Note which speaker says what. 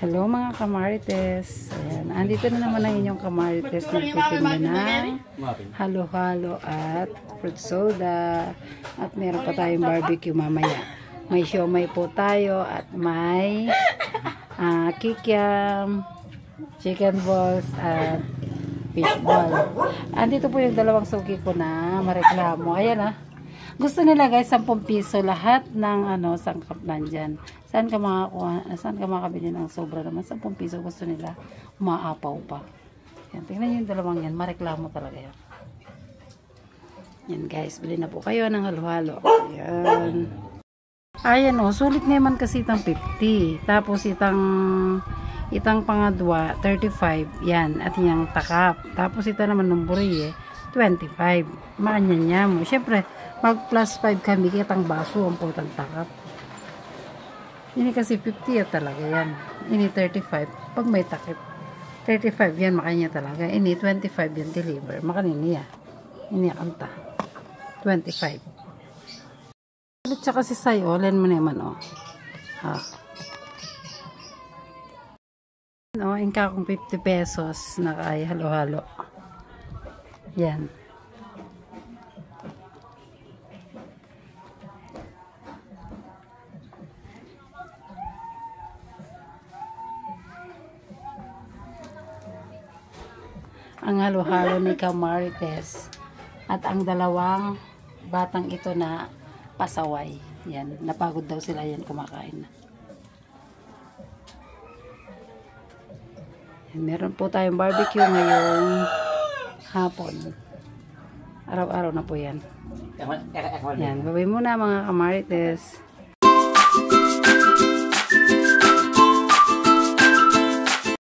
Speaker 1: Hello mga kamarites. Ayan, andito na naman ang inyong kamarites nagtitinda ng halo-halo at fruit soda. At meron pa tayong barbecue mamaya. May siomay po tayo at may kikiam, chicken balls at fish ball. Andito po yung dalawang suki ko na mareklamo. Ayan gusto nila guys 10 piso lahat ng sangkap nandyan. Saan ka makakabili ng sobra naman? 10 piso gusto nila. Umaapaw pa. Yan, tingnan nyo yung dalawang yan. Mareklamo talaga yan. Yan guys, bili na po kayo ng halo-halo. Yan. Ayan sulit naman kasi itang 50. Tapos itang pangadwa 35. Yan, at yung takap. Tapos ito naman ng buri 25. Maanyan niya mo. Siyempre, mag plus 5 kami kitang baso ang putang takap. Ini kasi 50 talaga yan. Ini 35 pag may takip. 35 yan makanya talaga. Ini 25 yan deliver. Makanini ya. Ini kanta. 25. Ulit siya kasi sa'yo. Len mo naman ingka kong 50 pesos na kaya halo-halo. Yan. Ang halo-halo ni Kamarites at ang dalawang batang ito na pasaway. Yan, napagod daw sila yan kumakain na. Yan, meron po tayong barbecue ngayong hapon. Araw-araw na po yan. Yan, babay muna mga Kamarites.